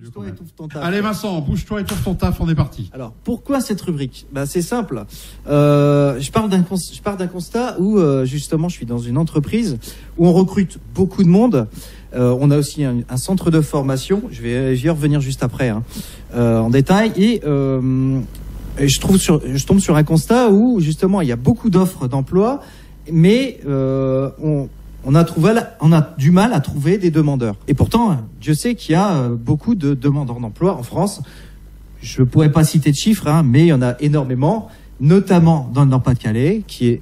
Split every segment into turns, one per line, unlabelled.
Bouge-toi et touffe ton taf.
Allez Vincent, bouge-toi et touffe ton taf, on est parti.
Alors, pourquoi cette rubrique? C'est simple. Je pars d'un constat où, justement, je suis dans une entreprise où on recrute beaucoup de monde. On a aussi un centre de formation. Je vais y revenir juste après, en détail. Et je tombe sur un constat où, justement, il y a beaucoup d'offres d'emploi, mais on a du mal à trouver des demandeurs. Et pourtant, Dieu sait qu'il y a beaucoup de demandeurs d'emploi en France. Je ne pourrais pas citer de chiffres, mais il y en a énormément, notamment dans le Nord-Pas-de-Calais, qui est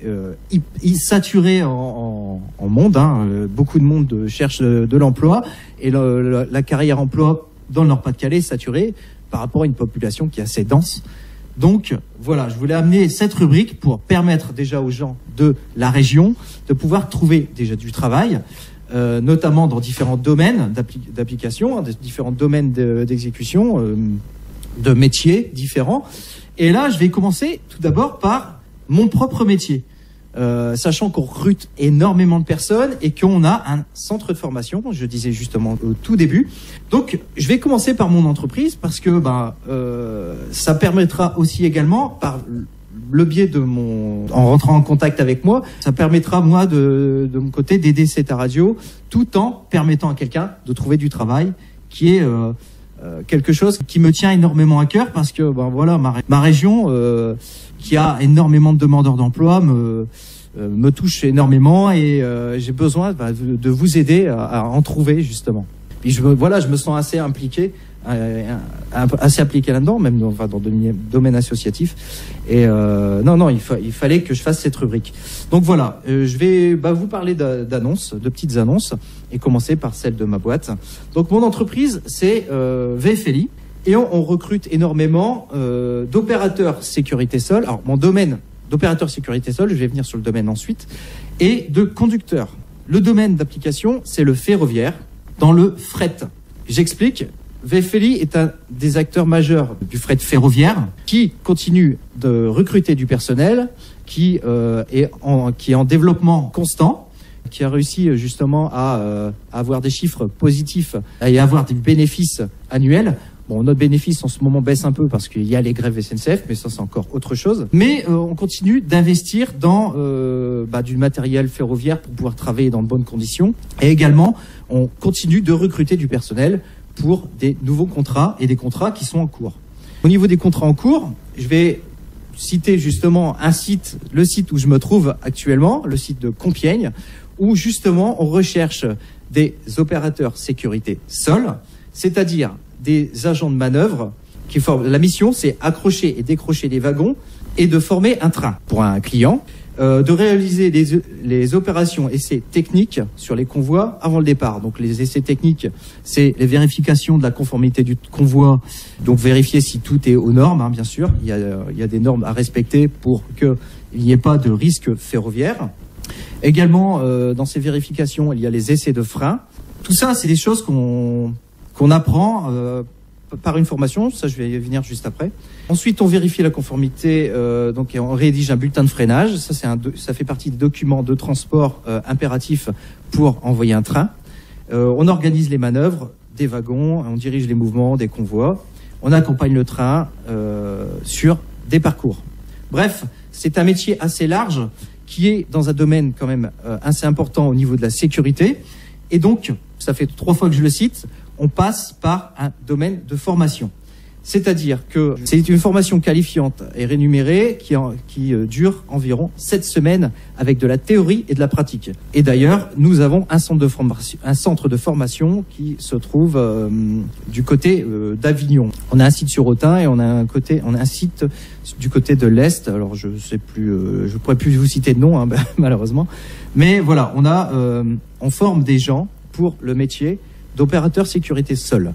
saturé en monde. Beaucoup de monde cherche de l'emploi, et la carrière emploi dans le Nord-Pas-de-Calais est saturée par rapport à une population qui est assez dense. Donc voilà, je voulais amener cette rubrique pour permettre déjà aux gens de la région de pouvoir trouver déjà du travail, notamment dans différents domaines d'application, différents domaines d'exécution, de métiers différents. Et là, je vais commencer tout d'abord par mon propre métier, sachant qu'on recrute énormément de personnes et qu'on a un centre de formation, je disais justement au tout début. Donc, je vais commencer par mon entreprise parce que ça permettra aussi également, par le biais de en rentrant en contact avec moi, ça permettra moi de mon côté d'aider cette radio, tout en permettant à quelqu'un de trouver du travail, qui est quelque chose qui me tient énormément à cœur parce que voilà, ma région qui a énormément de demandeurs d'emploi me touche énormément, et j'ai besoin de vous aider à en trouver justement. Et je me sens assez impliqué là-dedans, même dans le domaine associatif. Et il fallait que je fasse cette rubrique. Donc voilà, je vais vous parler d'annonces, de petites annonces, et commencer par celle de ma boîte. Donc mon entreprise, c'est VFLI, et on recrute énormément d'opérateurs sécurité sol. Alors mon domaine d'opérateur sécurité sol, je vais venir sur le domaine ensuite, et de conducteurs. Le domaine d'application, c'est le ferroviaire, dans le fret. J'explique. VFLI est un des acteurs majeurs du fret ferroviaire, qui continue de recruter du personnel, qui est en développement constant, qui a réussi justement à avoir des chiffres positifs et à avoir des bénéfices annuels. Bon, notre bénéfice en ce moment baisse un peu parce qu'il y a les grèves SNCF, mais ça c'est encore autre chose. Mais on continue d'investir dans du matériel ferroviaire pour pouvoir travailler dans de bonnes conditions. Et également, on continue de recruter du personnel pour des nouveaux contrats et des contrats qui sont en cours. Au niveau des contrats en cours, je vais citer justement le site où je me trouve actuellement, le site de Compiègne, où justement on recherche des opérateurs sécurité sol, c'est-à-dire des agents de manœuvre qui forment. La mission, c'est accrocher et décrocher les wagons et de former un train pour un client, de réaliser les opérations essais techniques sur les convois avant le départ. Donc les essais techniques, c'est les vérifications de la conformité du convoi, donc vérifier si tout est aux normes, bien sûr. Il y a des normes à respecter pour qu'il n'y ait pas de risque ferroviaire. Également, dans ces vérifications, il y a les essais de frein. Tout ça, c'est des choses qu'on apprend par une formation, ça je vais y venir juste après. Ensuite, on vérifie la conformité, donc on rédige un bulletin de freinage. Ça fait partie des documents de transport impératifs pour envoyer un train. On organise les manœuvres des wagons, on dirige les mouvements des convois. On accompagne le train sur des parcours. Bref, c'est un métier assez large qui est dans un domaine quand même assez important au niveau de la sécurité. Et donc, ça fait 3 fois que je le cite, on passe par un domaine de formation. C'est-à-dire que c'est une formation qualifiante et rémunérée qui dure environ 7 semaines avec de la théorie et de la pratique. Et d'ailleurs, nous avons un centre de formation qui se trouve du côté d'Avignon. On a un site sur Autun et on a un site du côté de l'Est. Alors je sais plus, je pourrais plus vous citer de nom, malheureusement. Mais voilà, on forme des gens pour le métier d'opérateur sécurité sol.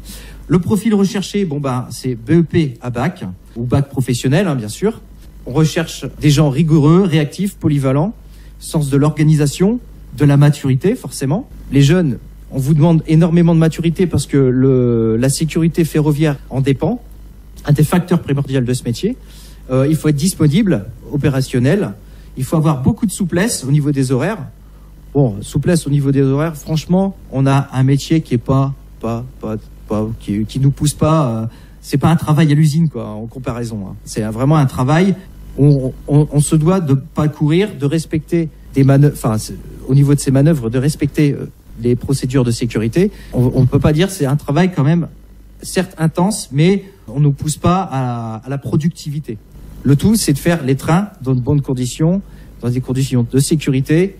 Le profil recherché, c'est BEP à bac ou bac professionnel, bien sûr. On recherche des gens rigoureux, réactifs, polyvalents, sens de l'organisation, de la maturité, forcément. Les jeunes, on vous demande énormément de maturité parce que la sécurité ferroviaire en dépend. Un des facteurs primordiaux de ce métier. Il faut être disponible, opérationnel. Il faut avoir beaucoup de souplesse au niveau des horaires. Bon, souplesse au niveau des horaires, franchement, on a un métier qui est pas qui nous pousse pas. C'est pas un travail à l'usine, quoi, en comparaison. C'est vraiment un travail. On se doit de pas courir, de respecter des manœuvres. Enfin, au niveau de ces manœuvres, de respecter les procédures de sécurité. On ne peut pas dire c'est un travail quand même, certes intense, mais on ne pousse pas à la productivité. Le tout, c'est de faire les trains dans de bonnes conditions, dans des conditions de sécurité,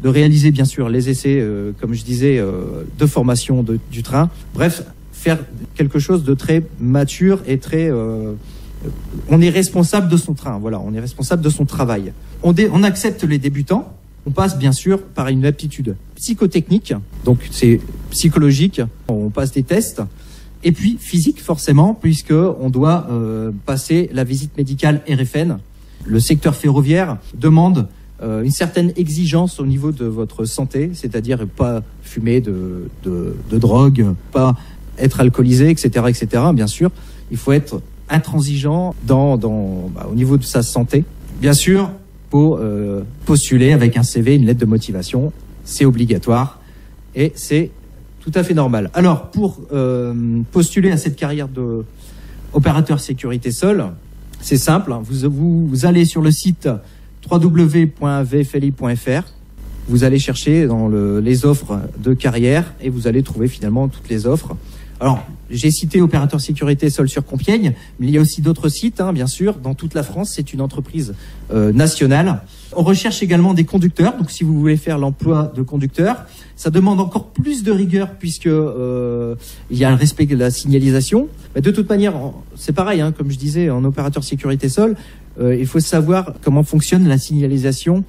de réaliser bien sûr les essais, comme je disais, de formation du train. Bref, faire quelque chose de très mature et très... on est responsable de son train, voilà, on est responsable de son travail. On accepte les débutants, on passe bien sûr par une aptitude psychotechnique, donc c'est psychologique, on passe des tests, et puis physique forcément, puisque on doit passer la visite médicale RFN. Le secteur ferroviaire demande une certaine exigence au niveau de votre santé, c'est-à-dire pas fumer de drogue, pas être alcoolisé, etc., etc. Bien sûr, il faut être intransigeant au niveau de sa santé. Bien sûr, pour postuler avec un CV, une lettre de motivation, c'est obligatoire et c'est tout à fait normal. Alors, pour postuler à cette carrière de opérateur sécurité sol, c'est simple. Vous allez sur le site www.vfli.fr. Vous allez chercher dans les offres de carrière et vous allez trouver finalement toutes les offres. Alors, j'ai cité opérateur sécurité sol sur Compiègne, mais il y a aussi d'autres sites, bien sûr, dans toute la France. C'est une entreprise nationale. On recherche également des conducteurs. Donc, si vous voulez faire l'emploi de conducteur, ça demande encore plus de rigueur puisque il y a le respect de la signalisation. Mais de toute manière, c'est pareil, comme je disais, en opérateur sécurité sol, il faut savoir comment fonctionne la signalisation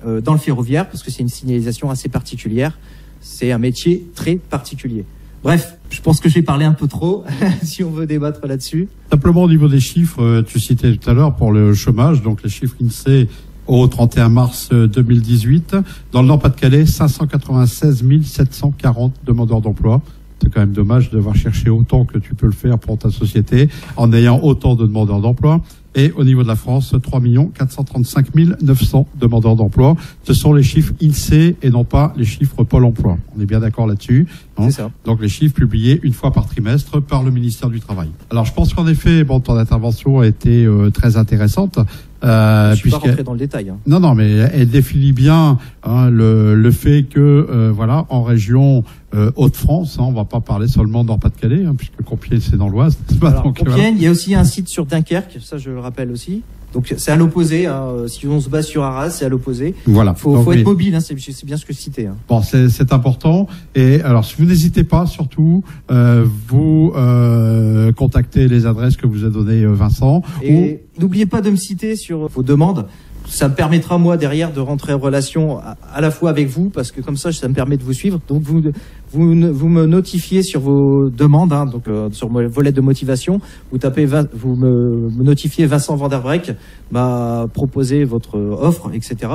dans le ferroviaire parce que c'est une signalisation assez particulière. C'est un métier très particulier. Bref, je pense que j'ai parlé un peu trop, si on veut débattre là-dessus.
Simplement au niveau des chiffres, tu citais tout à l'heure pour le chômage, donc les chiffres INSEE au 31 mars 2018. Dans le Nord-Pas-de-Calais, 596 740 demandeurs d'emploi. C'est quand même dommage de devoir chercher autant que tu peux le faire pour ta société en ayant autant de demandeurs d'emploi. Et au niveau de la France, 3 435 900 demandeurs d'emploi. Ce sont les chiffres INSEE et non pas les chiffres Pôle emploi. On est bien d'accord là-dessus.
C'est ça.
Donc les chiffres publiés une fois par trimestre par le ministère du Travail. Alors je pense qu'en effet, ton intervention a été très intéressante.
Je suis pas rentré dans le détail.
Non, mais elle définit bien le fait que voilà, en région Hauts-de-France, on va pas parler seulement Nord-Pas-de-Calais, puisque Compiègne c'est dans l'Oise.
Compiègne, il y a aussi un site sur Dunkerque, ça je le rappelle aussi. Donc c'est à l'opposé. Si on se base sur Arras, c'est à l'opposé.
Voilà.
Faut être mobile. C'est bien ce que je citais.
Bon, c'est important. Et alors, si vous n'hésitez pas, surtout, vous contactez les adresses que vous a données Vincent.
Et n'oubliez pas de me citer sur vos demandes. Ça me permettra, moi, derrière, de rentrer en relation à la fois avec vous, parce que comme ça me permet de vous suivre. Donc, vous me notifiez sur vos demandes, donc sur mon volet de motivation. Vous me notifiez Vincent Vanderbreck m'a proposé votre offre, etc.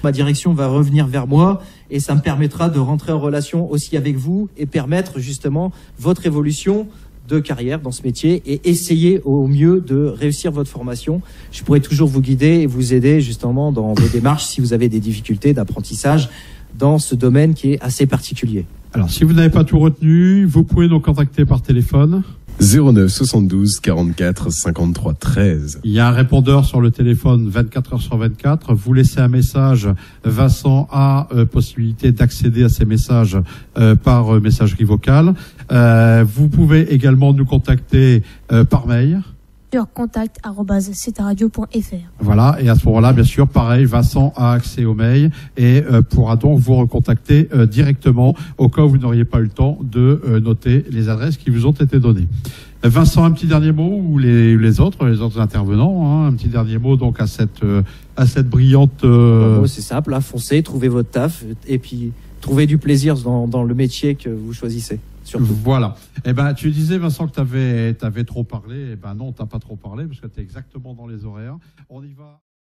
Ma direction va revenir vers moi et ça me permettra de rentrer en relation aussi avec vous et permettre justement votre évolution de carrière dans ce métier et essayer au mieux de réussir votre formation. Je pourrais toujours vous guider et vous aider justement dans vos démarches si vous avez des difficultés d'apprentissage dans ce domaine qui est assez particulier.
Alors, si vous n'avez pas tout retenu, vous pouvez nous contacter par téléphone.
09 72 44 53 13.
Il y a un répondeur sur le téléphone 24 heures sur 24. Vous laissez un message. Vincent a possibilité d'accéder à ces messages par messagerie vocale. Vous pouvez également nous contacter par mail.
Sur contact@ctaradio.fr.
Voilà, et à ce moment-là, bien sûr, pareil, Vincent a accès au mail et pourra donc vous recontacter directement au cas où vous n'auriez pas eu le temps de noter les adresses qui vous ont été données. Vincent, un petit dernier mot, ou les autres intervenants, un petit dernier mot donc à cette brillante...
C'est simple, foncez, trouvez votre taf et puis trouvez du plaisir dans le métier que vous choisissez. Surtout.
Voilà. Tu disais, Vincent, que tu avais trop parlé. Non, t'as pas trop parlé parce que tu es exactement dans les horaires. On y va.